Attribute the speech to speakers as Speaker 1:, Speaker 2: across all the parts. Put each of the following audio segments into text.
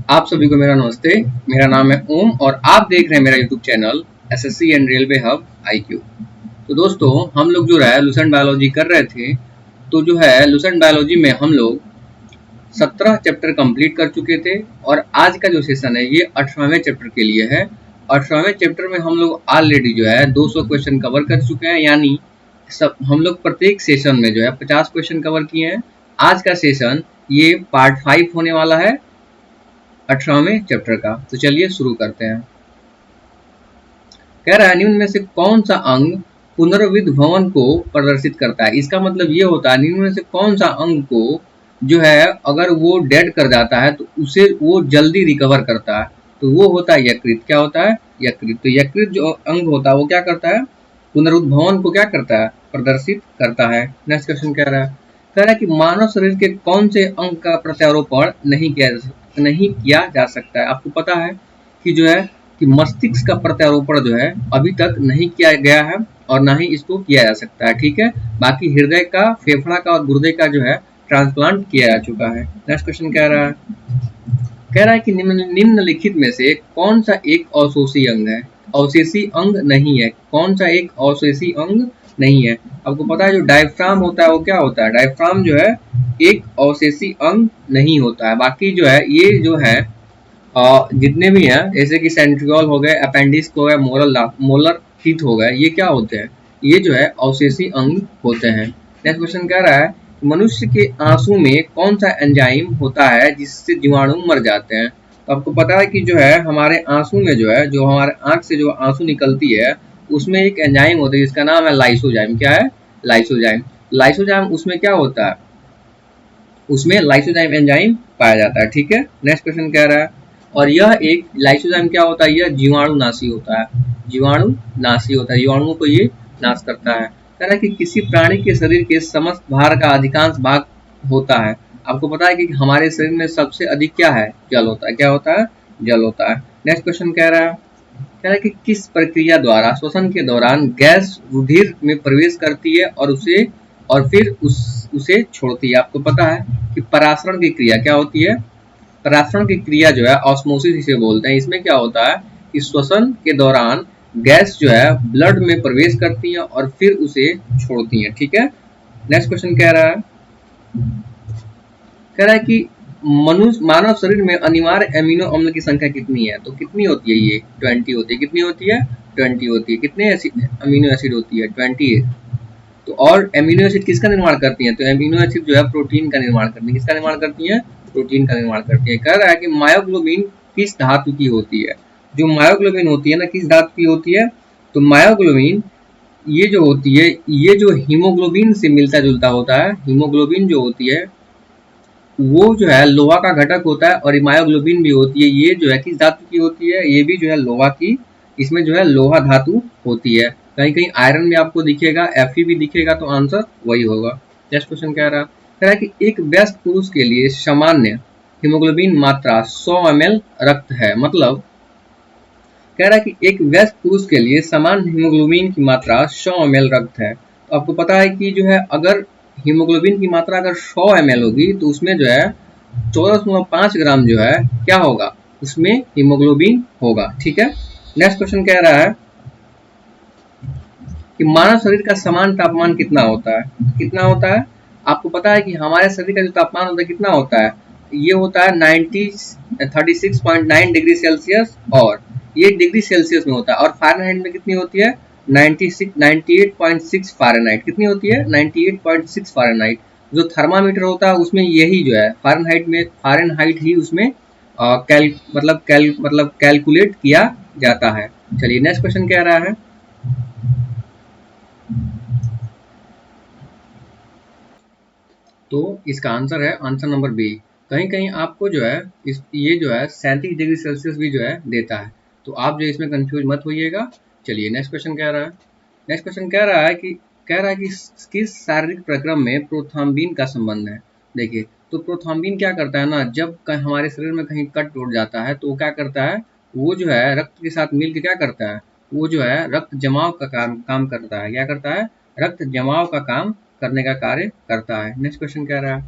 Speaker 1: आप सभी को मेरा नमस्ते। मेरा नाम है ओम और आप देख रहे हैं मेरा YouTube channel SSC and railway hub IQ. तो दोस्तों, हम लोग जो है लुसेंट बायोलॉजी कर रहे थे। तो जो है लुसेंट बायोलॉजी में हम लोग 17 चैप्टर कंप्लीट कर चुके थे और आज का जो सेशन है ये 18वें चैप्टर के लिए है। 18वें चैप्टर में हम लोग ऑलरेडी जो है 200 क्वेश्चन कवर कर चुके हैं, यानी सब हम लोग प्रत्येक सेशन में जो है 50 क्वेश्चन कवर किए हैं। आज का सेशन ये पार्ट 5 होने वाला है 18वें चैप्टर का। तो चलिए शुरू करते हैं। कह रहा है निम्न में से कौन सा अंग पुनर्विद भवन को प्रदर्शित करता है। इसका मतलब ये होता है निम्न में से कौन सा अंग को जो है अगर वो डेड कर जाता है तो उसे वो जल्दी रिकवर करता है। तो वो होता है यकृत। क्या होता है? यकृत। तो यकृत जो अंग होता है वो क्या करता है? पुनरुद्भवन को क्या करता है? प्रदर्शित करता है। नेक्स्ट क्वेश्चन कह रहा है कि मानव शरीर के कौन से अंग का प्रत्यारोपण नहीं किया जा सकता है। आपको पता है कि जो है कि मस्तिष्क का प्रत्यारोपण जो है अभी तक नहीं किया गया है और ना ही इसको किया जा सकता है। ठीक है, बाकी हृदय का, फेफड़ा का और गुर्दे का जो है ट्रांसप्लांट किया जा चुका है। नेक्स्ट क्वेश्चन कह रहा है कि निम्नलिखित में से कौन सा एक अवशोषी अंग है। अवशेषी अंग नहीं है। कौन सा एक अवशेषी अंग नहीं है? आपको पता है जो डायफ्राम होता है वो क्या होता है? डायफ्राम जो है एक अवशेषी अंग नहीं होता है। बाकी जो है ये जो है जितने भी हैं जैसे कि सेंट्रियोल हो गए, अपेंडिक्स हो गए, मोलर टीथ हो गए, ये क्या होते हैं? ये जो है अवशेषी अंग होते हैं। नेक्स्ट क्वेश्चन कह रहा है मनुष्य के आंसू में कौन सा एंजाइम होता है जिससे जीवाणु मर जाते हैं। तो आपको पता है कि जो है हमारे आंसू में जो है जो हमारे आंख से जो आंसू निकलती है उसमें एक एंजाइम होता है जिसका नाम है लाइसोजाइम। क्या है? लाइसोजाइम। लाइसोजाइम उसमें क्या होता है? उसमें लाइसोजाइम एंजाइम पाया जाता है। ठीक है, नेक्स्ट क्वेश्चन कह रहा है और यह एक लाइसोजाइम क्या होता है? यह जीवाणुनाशी होता है। जीवाणुनाशी होता है, जीवाणुओं को ये नाश करता है। कह रहा है कि किसी प्राणी के शरीर के समस्त भार का अधिकांश भाग होता है। आपको पता है कि हमारे शरीर में सबसे अधिक क्या है? जल होता है। क्या होता है? जल होता है। नेक्स्ट क्वेश्चन कह रहा है कि किस प्रक्रिया द्वारा श्वसन के दौरान गैस रुधिर में प्रवेश करती है और फिर उसे छोड़ती है। आपको पता है कि परासरण की क्रिया क्या होती है? परासरण की क्रिया जो है ऑस्मोसिस इसे बोलते हैं। इसमें क्या होता है कि श्वसन के दौरान गैस जो है ब्लड में प्रवेश करती है और फिर उसे छोड़ती है। ठीक है, नेक्स्ट क्वेश्चन कह रहा है कि मानव शरीर में अनिवार्य एमिनो अम्ल की संख्या कितनी है। तो कितनी होती है? ये 20 होती है। कितनी होती है? 20 होती है। कितने अमीनो एसिड होती है? 28। तो और एमिनो एसिड किसका निर्माण करती हैं? तो एमिनो एसिड जो है प्रोटीन का निर्माण करती है। किसका निर्माण करती हैं? प्रोटीन का निर्माण करती है। कह रहा है कि मायोग्लोबिन किस धातु की होती है। जो मायोग्लोबिन होती है ना, किस धातु की होती है? तो मायोग्लोबिन ये जो होती है ये जो हीमोग्लोबिन से मिलता जुलता होता है। हीमोग्लोबिन जो होती है वो जो है लोहा का घटक होता है और मायोग्लोबिन भी होती है। ये जो है किस धातु की होती है? ये भी जो है लोहा की, इसमें जो है लोहा धातु होती है। कहीं कहीं आयरन भी आपको दिखेगा, Fe भी दिखेगा, तो आंसर वही होगा। नेक्स्ट क्वेश्चन कह रहा है कि एक व्यस्क पुरुष के लिए सामान्य हीमोग्लोबिन मात्रा 100 ml रक्त है। मतलब कह रहा है कि एक व्यस्क पुरुष के लिए सामान्य हीमोग्लोबिन की मात्रा 100 ml रक्त है। तो आपको पता है कि जो है अगर हीमोग्लोबिन की मात्रा अगर 100 ml होगी तो उसमें जो है 14.5 ग्राम जो है क्या होगा? उसमें हीमोग्लोबिन होगा। ठीक है, नेक्स्ट क्वेश्चन कह रहा है कि मानव शरीर का समान तापमान कितना होता है? कितना होता है? आपको पता है कि हमारे शरीर का जो तापमान होता है कितना होता है? ये होता है 36.9 डिग्री सेल्सियस और ये डिग्री सेल्सियस में होता है। और फ़ारेनहाइट में कितनी होती है? 98.6 फ़ारेनहाइट। कितनी होती है? 98.6 फ़ारेनहाइट। जो थर्मामीटर होता है उसमें यही जो है फ़ारेनहाइट ही उसमें कैलकुलेट किया जाता है। चलिए नेक्स्ट क्वेश्चन कह रहा है तो इसका आंसर है आंसर नंबर बी। कहीं कहीं आपको जो है ये जो है 37 डिग्री सेल्सियस भी जो है देता है। तो आप जो इसमें कंफ्यूज मत होइएगा। चलिए नेक्स्ट क्वेश्चन कह रहा है कि किस शारीरिक प्रक्रम में प्रोथाम्बिन का संबंध है। देखिए, तो प्रोथाम्बिन क्या करता है ना, जब हमारे शरीर में कहीं कट टूट जाता है तो वो क्या करता है, वो जो है रक्त के साथ मिलकर क्या करता है, वो जो है रक्त जमाव का काम करता है। क्या करता है? रक्त जमाव का काम करने का कार्य करता है। नेक्स्ट क्वेश्चन कह रहा है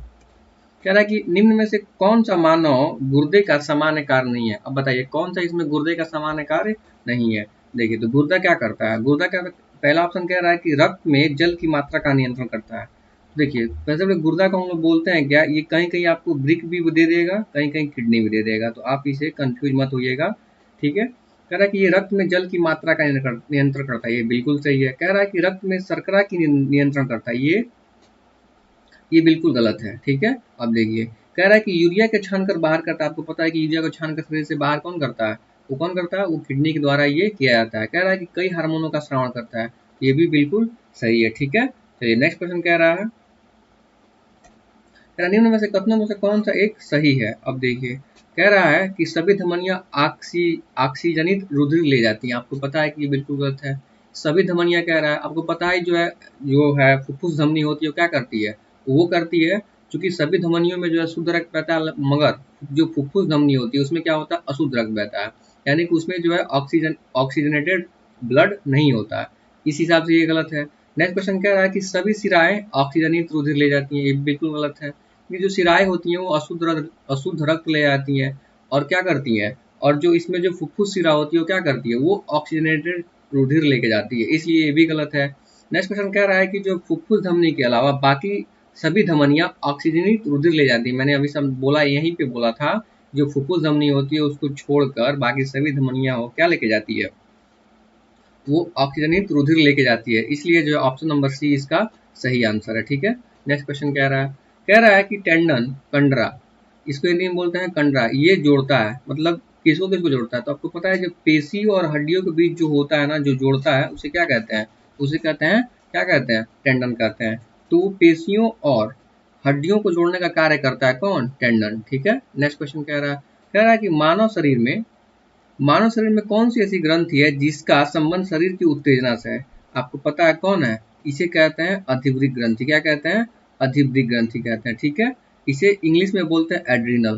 Speaker 1: कह रहा है कि निम्न में से कौन सा मानव गुर्दे का सामान्य कार्य नहीं है। अब बताइए कौन सा इसमें गुर्दे का सामान्य कार्य नहीं है। देखिए तो गुर्दा क्या करता है, गुर्दा क्या, पहला ऑप्शन कह रहा है कि रक्त में जल की मात्रा का नियंत्रण करता है। देखिए वैसे भी गुर्दा को हम लोग बोलते हैं क्या, ये कहीं कहीं आपको ब्रिक भी दे देगा, कहीं कहीं किडनी भी दे देगा, तो आप इसे कंफ्यूज मत होइएगा। ठीक है, कह रहा है कि ये रक्त में जल की मात्रा का नियंत्रण करता है, ये बिल्कुल सही है। कह रहा है कि रक्त में शर्करा की नियंत्रण करता है, ये बिल्कुल गलत है। ठीक है, अब देखिए कह रहा है कि यूरिया के छान कर बाहर करता है। आपको पता है कि यूरिया को छान कर शरीर से बाहर कौन करता है, वो कौन करता है, वो किडनी के द्वारा ये किया जाता है। कह रहा है कि कई हार्मोनों का श्रावण करता है, ये भी बिल्कुल सही है। ठीक है, चलिए नेक्स्ट क्वेश्चन कह रहा है, निम्न में से कथनों में से कौन सा एक सही है। अब देखिए कह रहा है कि सभी धमनियां ऑक्सीजनित रुधिर ले जाती हैं। आपको पता है कि ये बिल्कुल गलत है। सभी धमनियां कह रहा है, आपको पता है जो है फुफ्फुस धमनी होती है वो क्या करती है, वो करती है, क्योंकि सभी धमनियों में जो है शुद्ध रक्त बहता है, मगर जो फुफ्फुस धमनी होती है उसमें क्या होता है, अशुद्ध रक्त बहता है, यानी कि उसमें जो है ऑक्सीजनेटेड ब्लड नहीं होता है, इस हिसाब से ये गलत है। नेक्स्ट क्वेश्चन कह रहा है कि सभी शिराएं ऑक्सीजनित रुधिर ले जाती हैं, ये बिल्कुल गलत है। ये जो शिराएं होती हैं वो अशुद्ध रक्त ले आती हैं और क्या करती हैं, और जो इसमें जो फुफ्फुस शिरा होती है वो क्या करती है, वो ऑक्सीजनेटेड रुधिर लेके जाती है, इसलिए ये भी गलत है। नेक्स्ट क्वेश्चन कह रहा है कि जो फुफ्फुस धमनी के अलावा बाकी सभी धमनियां ऑक्सीजनित रुधिर ले जाती है। मैंने अभी सब बोला, यहीं पे बोला था, जो फुफ्फुस धमनी होती है उसको छोड़कर बाकी सभी धमनियां हो क्या लेके जाती है, वो ऑक्सीजनित रुधिर लेके जाती है, इसलिए जो ऑप्शन नंबर सी इसका सही आंसर है। ठीक है, नेक्स्ट क्वेश्चन कह रहा है कि टेंडन, कंडरा, इसको हिंदी में बोलते हैं कंडरा, ये जोड़ता है, मतलब किसको किसको जोड़ता है, तो आपको पता है जो पेशी और हड्डियों के बीच जो होता है ना, जो जोड़ता है, उसे क्या कहते हैं, उसे कहते हैं, क्या कहते हैं, टेंडन कहते हैं। तो पेशियों और हड्डियों को जोड़ने का कार्य करता है कौन, टेंडन। ठीक है, नेक्स्ट क्वेश्चन कह रहा है कि मानव शरीर में कौन सी ऐसी ग्रंथि है जिसका संबंध शरीर की उत्तेजना से है। आपको पता है कौन है, इसे कहते हैं अधिवृक्क ग्रंथि। क्या कहते हैं, अधिवृक्क ग्रंथि कहते हैं। ठीक है, इसे इंग्लिश में बोलते हैं एड्रिनल,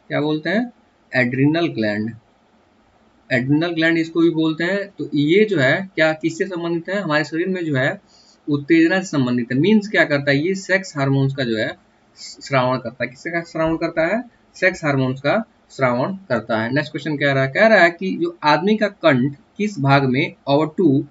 Speaker 1: क्या बोलते हैं, एड्रिनल ग्लैंड, एड्रिनल ग्लैंड इसको भी बोलते हैं। तो ये जो है क्या किससे संबंधित है, हमारे शरीर में जो है उत्तेजना से संबंधित है। मीन्स क्या करता है, ये सेक्स हार्मोन्स का जो है श्रावण करता है, किससे का श्रावण करता है, सेक्स हार्मोन्स का श्रावण करता है। नेक्स्ट क्वेश्चन कह रहा है कि जो आदमी का कंठ किस भाग में ओवर टू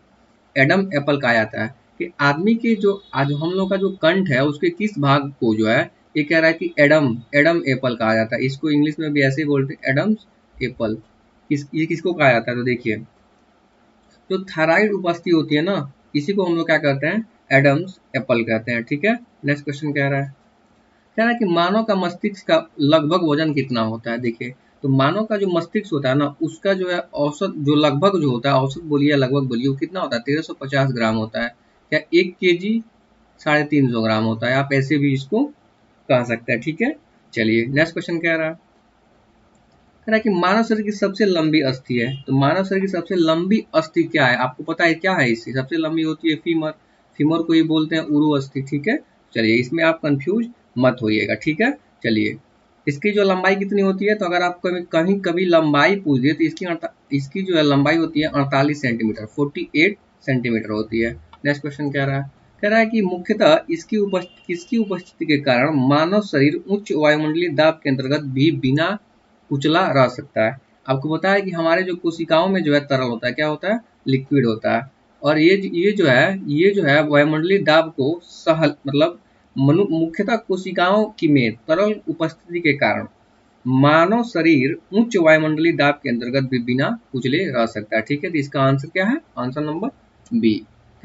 Speaker 1: एडम एप्पल कहा जाता है, कि आदमी के जो आज हम लोग का जो कंठ है उसके किस भाग को जो है, ये कह रहा है कि एडम एडम एप्पल कहा जाता है। इसको इंग्लिश में भी ऐसे ही बोलते हैं, एडम्स एप्पल। ये किसको कहा जाता है, तो देखिए जो थायराइड उपस्थिति होती है ना, इसी को हम लोग क्या कहते हैं, एडम्स एप्पल कहते हैं। ठीक है, नेक्स्ट क्वेश्चन कह रहा है कि मानव का मस्तिष्क का लगभग वजन कितना होता है। देखिए तो मानव का जो मस्तिष्क होता है ना, उसका जो है औसत जो लगभग जो होता है, औसत बोलिए या लगभग बोलिए, वो कितना होता है, 1350 ग्राम होता है, या 1 kg 350 ग्राम होता है, आप ऐसे भी इसको कह सकते हैं। ठीक है, चलिए नेक्स्ट क्वेश्चन कह रहा है कि मानव शरीर की सबसे लंबी अस्थि है। तो मानव शरीर की सबसे लंबी अस्थि क्या है, आपको पता है क्या है, इससे सबसे लंबी होती है फीमर, फीमर को ही बोलते हैं उरु अस्थि। ठीक है, चलिए इसमें आप कंफ्यूज मत होइएगा। ठीक है, चलिए इसकी जो लंबाई कितनी होती है, तो अगर आप कहीं कभी लंबाई पूछ दिए तो इसकी जो है लंबाई होती है 48 सेंटीमीटर, 48 सेंटीमीटर होती है। नेक्स्ट क्वेश्चन कह रहा है कि मुख्यतः किसकी उपस्थिति के कारण मानव शरीर उच्च वायुमंडलीय दाब के अंतर्गत भी बिना कुचला रह सकता है। आपको पता है कि हमारे जो कोशिकाओं में जो है तरल होता है, क्या होता है, लिक्विड होता है, और ये जो है वायुमंडलीय दाब को सहल मतलब मुख्यतः कोशिकाओं की में तरल उपस्थिति के कारण मानव शरीर उच्च वायुमंडलीय दाब के अंतर्गत भी बिना कुचले रह सकता है। ठीक है, तो इसका आंसर क्या है, आंसर नंबर बी।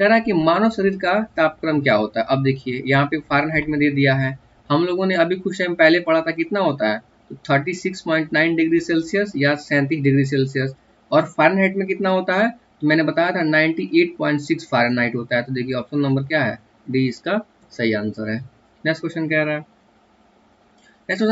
Speaker 1: कह रहा है कि मानव शरीर का तापक्रम क्या होता है। अब देखिए यहाँ पे फ़ारेनहाइट में दे दिया है, हम लोगों ने अभी कुछ टाइम पहले पढ़ा था, कितना होता है, तो 36.9 डिग्री सेल्सियस या 37 डिग्री सेल्सियस, और फ़ारेनहाइट में कितना होता है, तो मैंने बताया था 98.6 फ़ारेनहाइट होता है। तो देखिए ऑप्शन नंबर क्या है, डी इसका सही आंसर है। नेक्स्ट क्वेश्चन कह रहा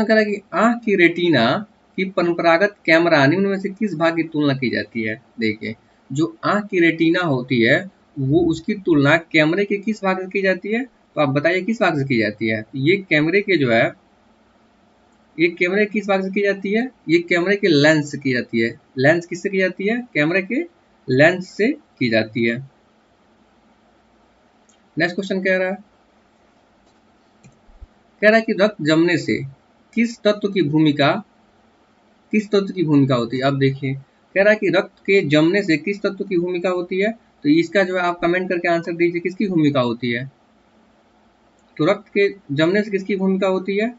Speaker 1: है कि आंख की रेटिना की परंपरागत कैमरा निम्न में से किस भाग की तुलना की जाती है। देखिए जो आंख की रेटिना होती है वो उसकी तुलना कैमरे के किस भाग से की जाती है, तो आप बताइए किस भाग से की जाती है। ये कैमरे के जो है, ये कैमरे किस भाग से की जाती है, ये कैमरे के लेंस से की जाती है। लेंस किससे की जाती है, कैमरे के लेंस से की जाती है। नेक्स्ट क्वेश्चन कह कह रहा है कि रक्त जमने से किस तत्व की भूमिका होती है। अब देखिए कह रहा है कि रक्त के जमने से किस तत्व की भूमिका होती है, तो इसका जो है आप कमेंट करके आंसर दीजिए किसकी भूमिका होती है। तो रक्त के जमने से किसकी भूमिका होती है।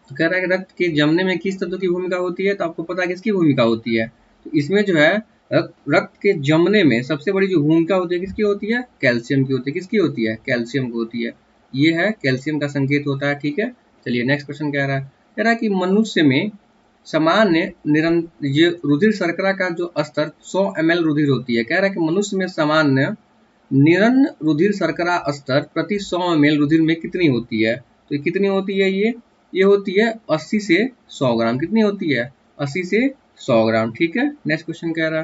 Speaker 1: तो कह रहा है कि रक्त के जमने में किस तत्व की भूमिका होती है, तो आपको पता है किसकी भूमिका होती है। तो इसमें जो है रक्त के जमने में सबसे बड़ी जो भूमिका होती है किसकी होती है, कैल्शियम की होती है। किसकी होती है, कैल्शियम की होती है। ये है कैल्शियम का संकेत होता है, ठीक है। चलिए नेक्स्ट क्वेश्चन कह रहा है कि मनुष्य में सामान्य ये रुधिर शर्करा का जो स्तर 100 ml रुधिर होती है। कह रहा है कि मनुष्य में सामान्य निरन्न रुधिर शर्करा स्तर प्रति 100 ml रुधिर में कितनी होती है, तो कितनी होती है ये होती है 80 से 100 ग्राम। कितनी होती है, 80 से 100 ग्राम, ठीक है। नेक्स्ट क्वेश्चन कह रहा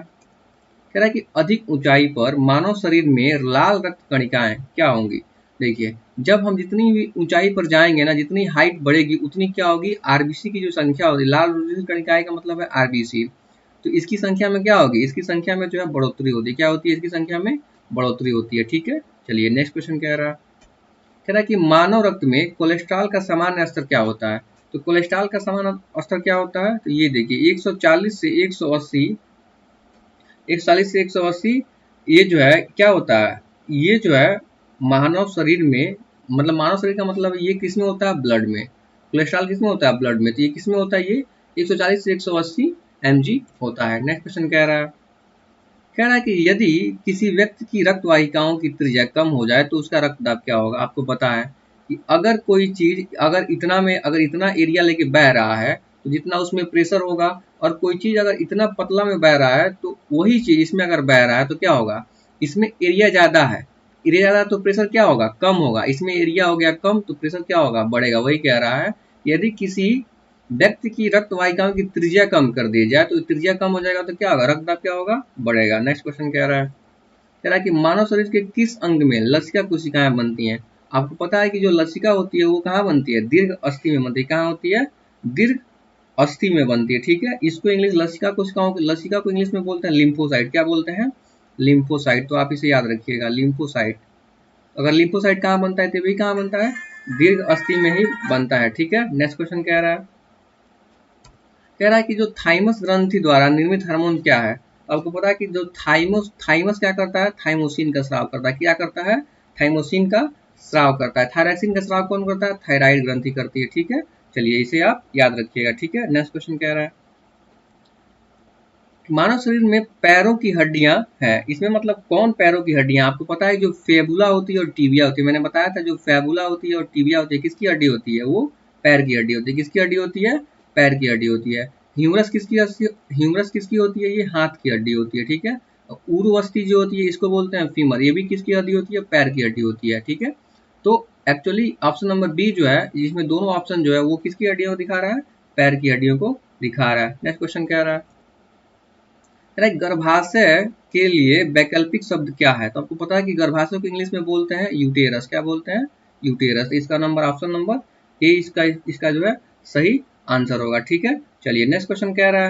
Speaker 1: है कि अधिक ऊंचाई पर मानव शरीर में लाल रक्त कणिकाएं क्या होंगी। देखिए जब हम जितनी भी ऊंचाई पर जाएंगे ना, जितनी हाइट बढ़ेगी उतनी क्या होगी, आरबीसी की जो संख्या होगी, लाल रुधिर कणिकाएं का मतलब है आरबीसी, तो इसकी संख्या में क्या होगी, इसकी संख्या में जो है बढ़ोतरी होती है। क्या होती है, इसकी संख्या में बढ़ोतरी होती है, ठीक है। चलिए नेक्स्ट क्वेश्चन कह रहा है कि मानव रक्त में कोलेस्ट्रॉल का सामान्य स्तर क्या होता है। तो कोलेस्ट्रॉल का सामान्य स्तर क्या होता है, तो ये देखिए 140 से 180, 140 से 180, ये जो है क्या होता है, ये जो है मानव शरीर में, मतलब मानव शरीर का मतलब ये किस में होता है, ब्लड में। कोलेस्ट्रॉल किस में होता है, ब्लड में। तो ये किस में होता है, ये 140 से 180 mg होता है। नेक्स्ट क्वेश्चन कह रहा है कि यदि किसी व्यक्ति की रक्त वाहिकाओं की त्रिज्या कम हो जाए तो उसका रक्तदाब क्या होगा। आपको पता है कि अगर कोई चीज अगर इतना एरिया लेके बह रहा है तो जितना उसमें प्रेशर होगा, और कोई चीज अगर इतना पतला में बह रहा है तो वही चीज इसमें अगर बह रहा है तो क्या होगा, इसमें एरिया ज्यादा है, एरिया ज्यादा तो प्रेशर क्या होगा, कम होगा। इसमें एरिया हो गया कम तो प्रेशर क्या होगा, बढ़ेगा। वही कह रहा है यदि किसी व्यक्ति की रक्त वाहिकाओं की त्रिज्या कम कर दी जाए तो त्रिज्या कम हो जाएगा तो क्या होगा, रक्तदाब क्या होगा, बढ़ेगा। नेक्स्ट क्वेश्चन कह रहा है कि मानव शरीर के किस अंग में लसिका कोशिकाएं बनती हैं। आपको पता है कि जो लसिका होती है वो कहाँ बनती है, दीर्घ अस्थि में बनती है। कहाँ होती है, दीर्घ अस्थि में बनती है, ठीक है। इसको इंग्लिश लसिका को इंग्लिश में बोलते हैं लिम्फोसाइट। क्या बोलते हैं, लिम्फोसाइट। तो आप इसे याद रखिएगा, लिम्फोसाइट। अगर लिम्फोसाइट कहाँ बनता है, तो भी कहाँ बनता है, दीर्घ अस्थि में ही बनता है, ठीक है। नेक्स्ट क्वेश्चन कह रहा है कि जो थाइमस ग्रंथि द्वारा निर्मित हार्मोन क्या है। आपको पता है कि जो थाइमस क्या करता है, थाइमोसिन का स्राव करता है। क्या करता है, थाइमोसिन का स्राव करता है। थायराक्सिन का स्राव कौन करता है, थायराइड ग्रंथि करती है, ठीक है। चलिए इसे आप याद रखिएगा, ठीक है। नेक्स्ट क्वेश्चन कह रहा है मानव शरीर में पैरों की हड्डियां हैं, इसमें मतलब कौन पैरों की हड्डियां। आपको पता है जो फेबुला होती है और टीबिया होती है, मैंने बताया था जो फेबुला होती है और टीबिया होती है किसकी हड्डी होती है, वो पैर की हड्डी होती है। किसकी हड्डी होती है, पैर की हड्डी होती है। ह्यूमरस किसकी होती है, ये हाथ की हड्डी होती है, ठीक है। उर्वस्ती जो होती है इसको बोलते हैं फीमर, ये भी किसकी हड्डी होती है, पैर की हड्डी होती है, ठीक है। तो एक्चुअली ऑप्शन नंबर बी जो है, जिसमें दोनों ऑप्शन जो है वो किसकी हड्डियों को दिखा रहा है, पैर की हड्डियों को दिखा रहा है। नेक्स्ट क्वेश्चन क्या रहा है, गर्भाशय के लिए वैकल्पिक शब्द क्या है। तो आपको पता है कि गर्भाशय को इंग्लिश में बोलते हैं यूटेरस। क्या बोलते हैं, यूटेरस। इसका नंबर ऑप्शन नंबर ए इसका जो है सही आंसर होगा, ठीक है। चलिए नेक्स्ट क्वेश्चन कह रहा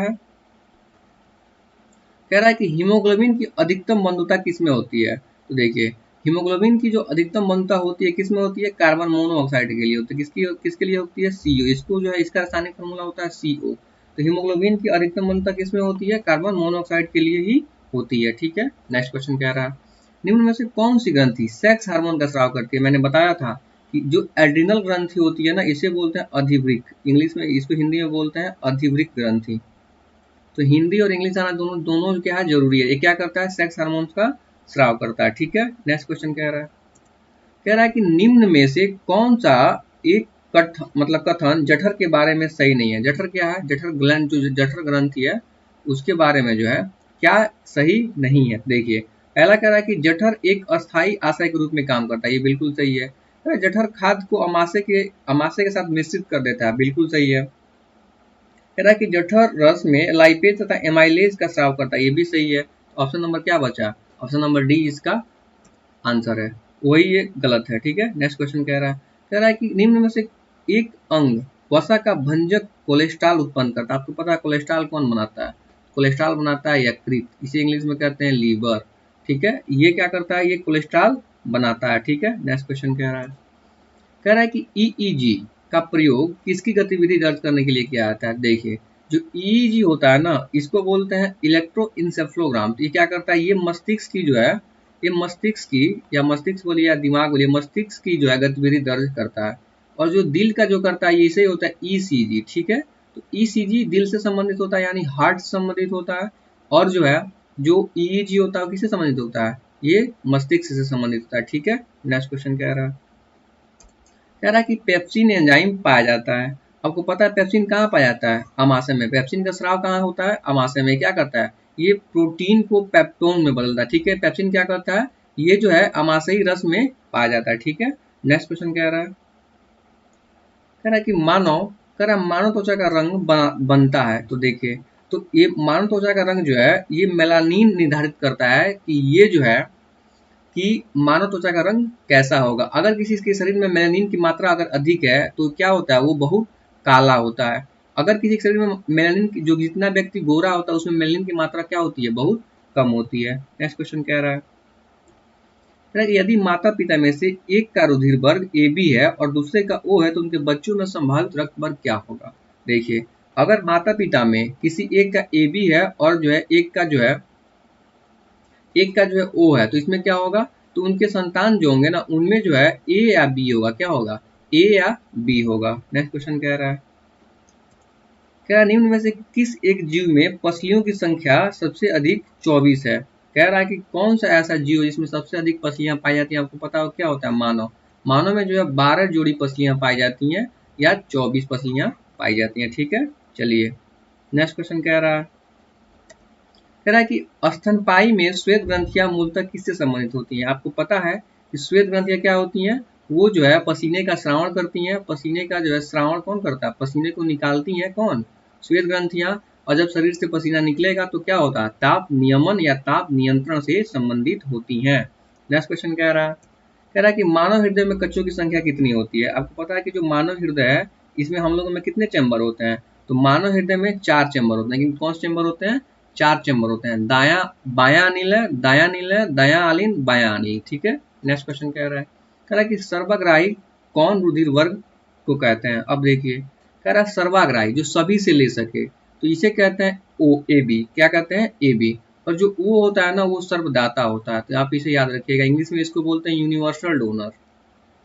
Speaker 1: है कि हीमोग्लोबिन की अधिकतम बंधुता किसमें होती है। तो देखिए हीमोग्लोबिन की जो अधिकतम बंधुता होती है किसमें होती है, कार्बन मोनोऑक्साइड के लिए होती है। किसके लिए होती है, CO। इसको जो है इसका रासायनिक फॉर्मूला होता है CO। तो हीमोग्लोबिन की अधिकतम बंधुता किसमें होती है, कार्बन मोनोऑक्साइड के लिए ही होती है, ठीक है। नेक्स्ट क्वेश्चन कह रहा है निम्न में से कौन सी ग्रंथि सेक्स हार्मोन का स्राव करती है। मैंने बताया था कि जो एड्रिनल ग्रंथि होती है ना, इसे बोलते हैं अधिवृक्क। इंग्लिश में इसको हिंदी में बोलते हैं अधिवृक्क ग्रंथि। तो हिंदी और इंग्लिश आना दोनों दोनों क्या है, जरूरी है। ये क्या करता है, सेक्स हार्मोन्स का स्राव करता है, ठीक है। नेक्स्ट क्वेश्चन कह रहा है कि निम्न में से कौन सा एक कथन जठर के बारे में सही नहीं है। जठर क्या है, जठर ग्लैंड जो जठर ग्रंथि है उसके बारे में जो है क्या सही नहीं है। देखिए पहला कह रहा है कि जठर एक अस्थायी आशय के रूप में काम करता है, ये बिल्कुल सही है। जठर खाद्य को अमाशय के साथ मिश्रित कर देता है, बिल्कुल सही है। कह रहा है कि जठर रस में लाइपेज तथा एमाइलेज का स्राव करता है, ये भी सही है। ऑप्शन नंबर क्या बचा, ऑप्शन नंबर डी इसका आंसर है, वही ये गलत है, ठीक है। नेक्स्ट क्वेश्चन कह रहा है कि निम्न में से एक अंग वसा का भंजक कोलेस्ट्रॉल उत्पन्न करता है। आपको पता है कोलेस्ट्रॉल कौन बनाता है? कोलेस्ट्रॉल बनाता है यकृत, इसे इंग्लिश में कहते हैं लीवर। ठीक है, ये क्या करता है? ये कोलेस्ट्रॉल बनाता है। ठीक है, नेक्स्ट क्वेश्चन कह रहा है कि ईईजी का प्रयोग किसकी गतिविधि दर्ज करने के लिए किया जाता है? देखिए, जो ईईजी होता है ना, इसको बोलते हैं इलेक्ट्रोइंसेफ्लोग्राम। तो ये क्या करता है? ये मस्तिष्क की जो है, ये मस्तिष्क की, या मस्तिष्क बोलिए या दिमाग बोलिए, मस्तिष्क की जो है गतिविधि दर्ज करता है। और जो दिल का जो करता है, ये इसे होता है ईसीजी। ठीक है, तो ईसीजी दिल से संबंधित होता है, यानी हार्ट से संबंधित होता है। और जो है, जो ईईजी होता है, किससे संबंधित होता है? ये मस्तिष्क से संबंधित होता है। ठीक है, नेक्स्ट क्वेश्चन कह रहा है कि पेप्सिन एंजाइम पाया जाता है। आपको पता है पेप्सिन कहाँ पाया जाता है? अमाशय में। पेप्सिन का स्राव कहाँ होता है? अमाशय में। क्या करता है? ये प्रोटीन को पेप्टोन में बदलता है। ठीक है, पेप्सिन क्या करता है? ये जो है अमाशयी रस में पाया जाता है। ठीक है, नेक्स्ट क्वेश्चन कह रहा है कि मानव त्वचा का रंग बनता है। तो देखिए, तो ये मानव त्वचा का रंग जो है, ये मेलानिन निर्धारित करता है कि ये जो है कि मानव त्वचा का रंग कैसा होगा। अगर किसी के शरीर में मेलानिन की मात्रा अगर अधिक है तो क्या होता है? वो बहुत काला होता है। अगर किसी के शरीर में मेलानिन की, जो जितना व्यक्ति गोरा होता है, उसमें मेलानिन की मात्रा क्या होती है? बहुत कम होती है। नेक्स्ट क्वेश्चन कह रहा है कि यदि माता पिता में से एक का रुधिर वर्ग ए बी है और दूसरे का ओ है तो उनके बच्चों में संभावित रक्त वर्ग क्या होगा? देखिए, अगर माता पिता में किसी एक का ए बी है और जो है एक का जो है ओ है, तो इसमें क्या होगा? तो उनके संतान जो होंगे ना, उनमें जो है ए या बी होगा। क्या होगा? ए या बी होगा। नेक्स्ट क्वेश्चन कह रहा है निम्न में से किस एक जीव में पसलियों की संख्या सबसे अधिक 24 है? कह रहा है कि कौन सा ऐसा जीव है जिसमें सबसे अधिक पसलियां पाई जाती हैं? आपको पता हो क्या होता है? मानव। मानव में जो है 12 जोड़ी पसलियां पाई जाती हैं, या 24 पसलियां पाई जाती हैं। ठीक है, चलिए नेक्स्ट क्वेश्चन कह रहा है कि स्तनपायी में श्वेत ग्रंथियां मूलतः किससे संबंधित होती हैं? आपको पता है कि श्वेत ग्रंथियां क्या होती हैं? वो जो है पसीने का श्रावण करती हैं। पसीने का जो है श्रावण कौन करता है? पसीने को निकालती हैं कौन? श्वेत ग्रंथियां। और जब शरीर से पसीना निकलेगा तो क्या होता है? ताप नियमन या ताप नियंत्रण से संबंधित होती हैं। नेक्स्ट क्वेश्चन कह रहा है कि मानव हृदय में कक्षों की संख्या कितनी होती है? आपको पता है कि जो मानव हृदय है, इसमें हम लोगों में कितने चैम्बर होते हैं? तो मानव हृदय में 4 चैम्बर होते हैं। लेकिन कौन से चैम्बर होते हैं? 4 चैम्बर होते हैं। बायां अनिल है, दायां अनिल है, दायां आलिन, बायां अनिल। ठीक है, नेक्स्ट क्वेश्चन कह रहा है कि सर्वाग्राही कौन रुधिर वर्ग को कहते हैं? अब देखिए, कह रहा है सर्वाग्राही, जो सभी से ले सके, तो इसे कहते हैं ओ ए बी। क्या कहते हैं? A B. और जो ओ होता है ना, वो सर्वदाता होता है। तो आप इसे याद रखिएगा। इंग्लिश में इसको बोलते हैं यूनिवर्सल डोनर।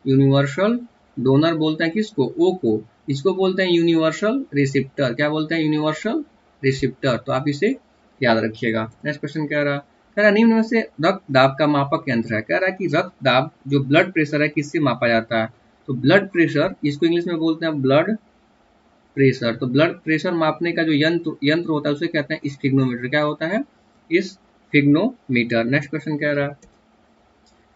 Speaker 1: यूनिवर्सल डोनर बोलते हैं किसको? ओ को। इसको बोलते हैं यूनिवर्सल रिसिप्टर। क्या बोलते हैं? Universal receptor. तो आप इसे याद रखिएगा। नेक्स्ट क्वेश्चन कह रहा है निम्न में से रक्त दाब का मापक यंत्र है। कह रहा है कि रक्त दाब जो ब्लड प्रेशर है, किससे मापा जाता है? तो ब्लड प्रेशर, इसको इंग्लिश में बोलते हैं ब्लड प्रेशर। तो ब्लड प्रेशर मापने का जो यंत्र होता है, उसे कहते हैं स्फिग्नोमीटर। क्या होता है? स्फिग्नोमीटर। नेक्स्ट क्वेश्चन कह रहा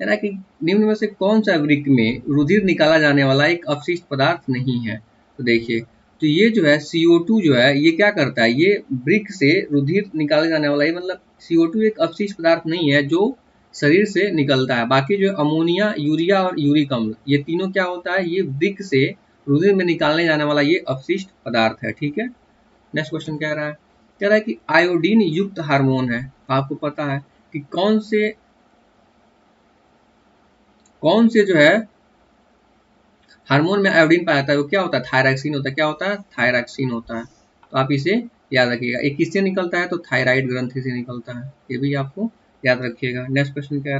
Speaker 1: है कि निम्न में से कौन सा वृक्क में रुधिर निकाला जाने वाला एक अपशिष्ट पदार्थ नहीं है? तो देखिए, तो ये जो है CO2 जो है, ये क्या करता है? ये वृक्क से रुधिर निकाला जाने वाला, ये मतलब CO2 एक अपशिष्ट पदार्थ नहीं है जो शरीर से निकलता है। बाकी जो अमोनिया, यूरिया और यूरिक अम्ल, ये तीनों क्या होता है? ये वृक्क से रुधिर में निकालने जाने वाला ये अपशिष्ट पदार्थ है। ठीक है, नेक्स्ट क्वेश्चन कह रहा है कि आयोडीन युक्त हार्मोन है। आपको पता है कि कौन से जो है हार्मोन में आयोडीन पाया जाता है? वो क्या होता है? थायरॉक्सिन होता है। क्या होता है? थायरॉक्सिन होता है। तो आप इसे याद रखिएगा। ये किससे निकलता है? तो थायराइड ग्रंथि से निकलता है। ये भी आपको याद रखिएगा। नेक्स्ट क्वेश्चन कह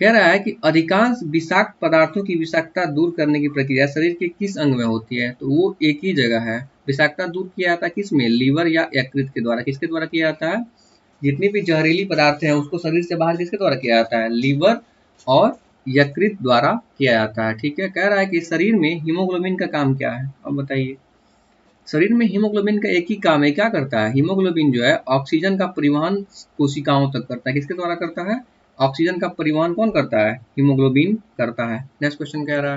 Speaker 1: रहा है कि अधिकांश विषाक्त पदार्थों की विषाक्तता दूर करने की प्रक्रिया शरीर के किस अंग में होती है? तो वो एक ही जगह है। विषाक्तता दूर किया जाता है किस में? लीवर या यकृत के द्वारा। किसके द्वारा किया जाता है? जितनी भी जहरीली पदार्थ हैं उसको शरीर से बाहर किसके द्वारा किया जाता है? लीवर और यकृत द्वारा किया जाता है। ठीक है, कह रहा है कि शरीर में हीमोग्लोबिन का काम क्या है? अब बताइए। शरीर में हीमोग्लोबिन का एक ही काम है। क्या करता है? हीमोग्लोबिन जो है ऑक्सीजन का परिवहन कोशिकाओं तक करता है। किसके द्वारा करता है? ऑक्सीजन का परिवहन कौन करता है? हीमोग्लोबिन करता है। नेक्स्ट क्वेश्चन कह रहा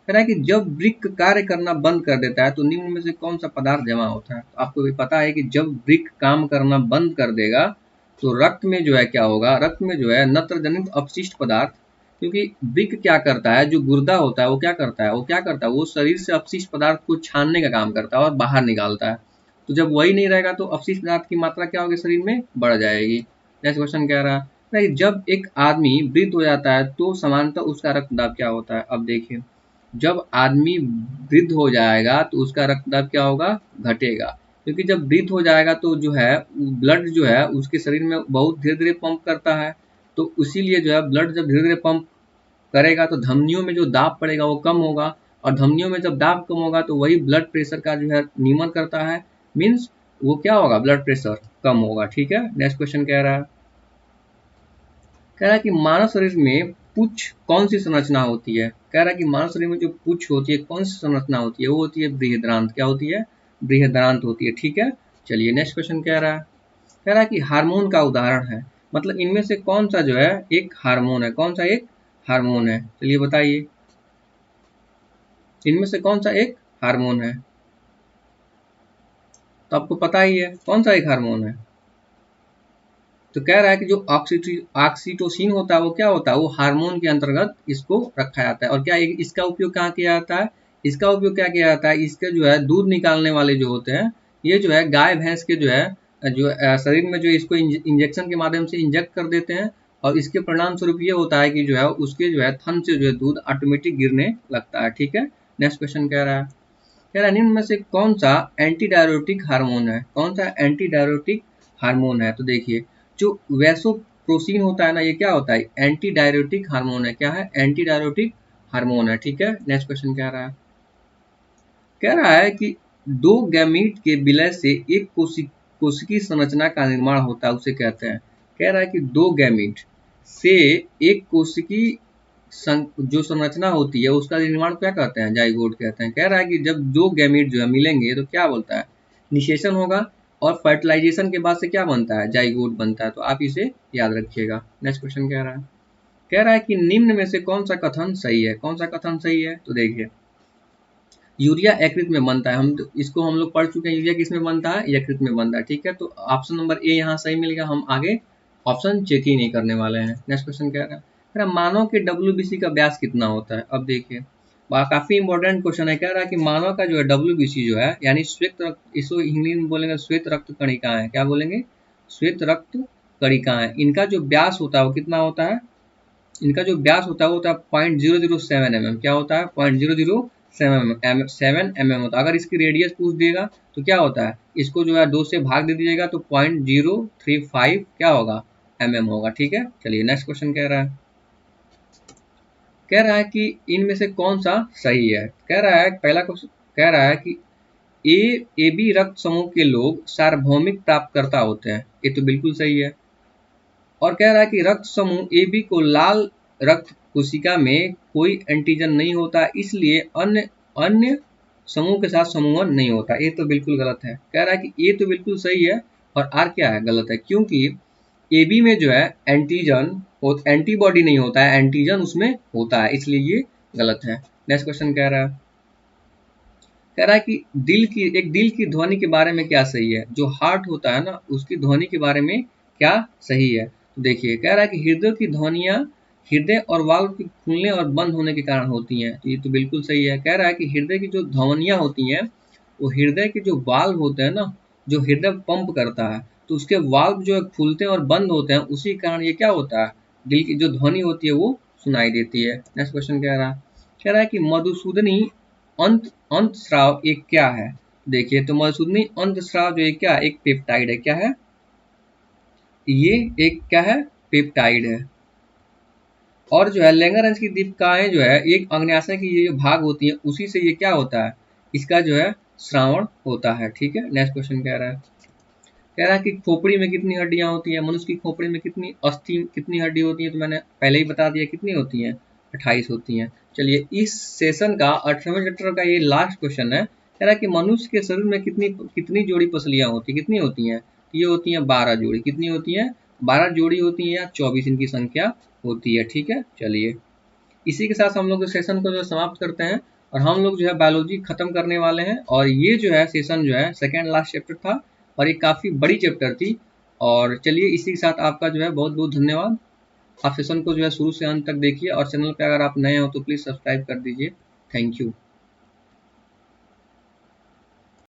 Speaker 1: है कि जब वृक्क कार्य करना बंद कर देता है तो निम्न में से कौन सा पदार्थ जमा होता है? तो आपको भी पता है कि जब वृक्क काम करना बंद कर देगा तो रक्त में जो है क्या होगा? रक्त में जो है नत्र जनित अपशिष्ट पदार्थ, क्योंकि वृक्क क्या करता है, जो गुर्दा होता है वो क्या करता है, वो शरीर से अपशिष्ट पदार्थ को छानने का काम करता है और बाहर निकालता है। तो जब वही नहीं रहेगा तो अपशिष्ट पदार्थ की मात्रा क्या होगी, शरीर में बढ़ जाएगी। नेक्स्ट क्वेश्चन कह रहा है जब एक आदमी वृद्ध हो जाता है तो सामान्यतः उसका रक्तदाब क्या होता है। अब देखिए, जब आदमी वृद्ध हो जाएगा तो उसका रक्तदाब क्या होगा, घटेगा। क्योंकि जब वृद्ध हो जाएगा तो जो है ब्लड जो है उसके शरीर में बहुत धीरे धीरे पंप करता है, तो इसीलिए जो है ब्लड जब धीरे धीरे पंप करेगा तो धमनियों में जो दाब पड़ेगा वो कम होगा, और धमनियों में जब दाब कम होगा तो वही ब्लड प्रेशर का जो है नियमन करता है, मीन्स वो क्या होगा, ब्लड प्रेशर कम होगा। ठीक है, नेक्स्ट क्वेश्चन कह रहा है कि मानव शरीर में पुच्छ कौन सी संरचना होती है। कह रहा है कि मानव शरीर में जो पुच्छ होती है कौन सी संरचना होती है, वो होती है बृहदान्त। क्या होती है, बृहदान्त होती है। ठीक है, चलिए नेक्स्ट क्वेश्चन कह रहा है कि हार्मोन का उदाहरण है, मतलब इनमें से कौन सा जो है एक हार्मोन है, कौन सा एक हार्मोन है, चलिए बताइए इनमें से कौन सा एक हार्मोन है। तो आपको पता ही है कौन सा एक हार्मोन है। तो कह रहा है कि जो ऑक्सीटोसिन होता है वो क्या होता है, वो हार्मोन के अंतर्गत इसको रखा जाता है। और क्या इसका उपयोग कहाँ किया जाता है, इसका उपयोग क्या किया जाता है, इसके जो है दूध निकालने वाले जो होते हैं, ये जो है गाय भैंस के जो है जो शरीर में जो इसको इंजेक्शन के माध्यम से इंजेक्ट कर देते हैं, और इसके परिणाम स्वरूप ये होता है कि जो है उसके जो है थन से जो है दूध ऑटोमेटिक गिरने लगता है। ठीक है, नेक्स्ट क्वेश्चन कह रहा है निम्न में से कौन सा एंटी डायरोटिक हार्मोन है, कौन सा एंटी डायरोटिक हार्मोन है। तो देखिए, जो वैसोप्रोसिन होता है ना, ये क्या होता है, एंटी डायरोटिक हार्मोन है। क्या है, एंटी डायरोटिक हार्मोन है। ठीक है, नेक्स्ट क्वेश्चन कह रहा है कि दो गैमीट के विलय से एक कोशिकी संरचना का निर्माण होता है, उसे कहते हैं। कह रहा है कि दो गैमीट से एक कोशिकी जो संरचना होती है उसका निर्माण क्या कहते हैं, जाइगोट कहते हैं। कह रहा है कि जब दो गैमीट जो है मिलेंगे तो क्या बोलता है, निषेचन होगा, और फर्टिलाइजेशन के बाद से क्या बनता है, जाइगोट बनता है। तो आप इसे याद रखिएगा। नेक्स्ट क्वेश्चन कह रहा है कि निम्न में से कौन सा कथन सही है, कौन सा कथन सही है। तो देखिए, यूरिया यकृत में बनता है, इसको हम लोग पढ़ चुके हैं, यूरिया किस में बनता है, यकृत में बनता है। ठीक है, तो ऑप्शन नंबर ए यहाँ सही मिलेगा, हम आगे ऑप्शन चेक ही नहीं करने वाले हैं। नेक्स्ट क्वेश्चन कह रहा है मानव के WBC का व्यास कितना होता है। अब देखिए, काफी इंपॉर्टेंट क्वेश्चन है। कह रहा है कि मानव का जो है WBC जो है, यानी श्वेत रक्त, इसको हिंदी में बोलेंगे श्वेत रक्त कणिकाएं। क्या बोलेंगे, श्वेत रक्त कणिकाएं। इनका जो व्यास होता है वो कितना होता है, इनका जो व्यास होता है वो होता है 0.007 mm। क्या होता है, 0.007 mm होता है। अगर इसकी रेडियस पूछ देगा तो क्या होता है, इसको जो है 2 से भाग दे दीजिएगा तो 0.035 क्या होगा, mm होगा। ठीक है, चलिए नेक्स्ट क्वेश्चन कह रहा है कि इनमें से कौन सा सही है। कह रहा है पहला क्वेश्चन, कह रहा है कि AB रक्त समूह के लोग सार्वभौमिक प्राप्तकर्ता होते हैं। ये तो बिल्कुल सही है। और कह रहा है कि रक्त समूह AB को लाल रक्त कोशिका में कोई एंटीजन नहीं होता, इसलिए अन्य अन्य समूह के साथ समूहन नहीं होता। ये तो बिल्कुल गलत है। कह रहा है कि ये तो बिल्कुल सही है और आर क्या है, गलत है। क्योंकि AB में जो है एंटीजन एंटीबॉडी नहीं होता है, एंटीजन उसमें होता है, इसलिए ये गलत है। नेक्स्ट क्वेश्चन कह रहा है कि दिल की ध्वनि के बारे में क्या सही है, जो हार्ट होता है ना उसकी ध्वनि के बारे में क्या सही है। तो देखिए, कह रहा है कि हृदय की ध्वनियां हृदय और वाल्व के खुलने और बंद होने के कारण होती हैं। तो ये तो बिल्कुल सही है। कह रहा है कि हृदय की जो ध्वनियां होती हैं वो हृदय के जो वाल्व होते हैं ना, जो हृदय पंप करता है, तो उसके वाल्व जो है खुलते हैं और बंद होते हैं, उसी कारण ये क्या होता है, दिल की जो ध्वनि होती है वो सुनाई देती है। नेक्स्ट क्वेश्चन कह रहा है कि मधुसूदनी अंत अंत स्राव एक क्या है। देखिए, तो मधुसूदनी अंत स्राव जो है क्या, एक पेप्टाइड है। क्या है, ये एक क्या है, पेप्टाइड है। और जो है लैंगरहंस की दीपिकाएं जो है एक अग्न्याशय की ये जो भाग होती है उसी से ये क्या होता है, इसका जो है श्रावण होता है। ठीक है, नेक्स्ट क्वेश्चन कह रहा है कि खोपड़ी में कितनी हड्डियां होती है, मनुष्य की खोपड़ी में कितनी अस्थि कितनी हड्डी होती है। तो मैंने पहले ही बता दिया कितनी होती हैं, 28 होती हैं। चलिए, इस सेशन का 18वें चैप्टर का ये लास्ट क्वेश्चन है। कह रहा है कि मनुष्य के शरीर में कितनी कितनी जोड़ी पसलियां होती है, कितनी होती हैं। ये होती हैं 12 जोड़ी। कितनी होती हैं, 12 जोड़ी होती हैं, या 24 इनकी संख्या होती है। ठीक है, चलिए इसी के साथ हम लोग सेशन को जो समाप्त करते हैं, और हम लोग जो है बायोलॉजी खत्म करने वाले हैं। और ये जो है सेशन जो है सेकेंड लास्ट चैप्टर था, और ये काफ़ी बड़ी चैप्टर थी। और चलिए इसी के साथ आपका जो है बहुत बहुत धन्यवाद। आप सेशन को जो है शुरू से अंत तक देखिए और चैनल पे अगर आप नए हो तो प्लीज़ सब्सक्राइब कर दीजिए। Thank you.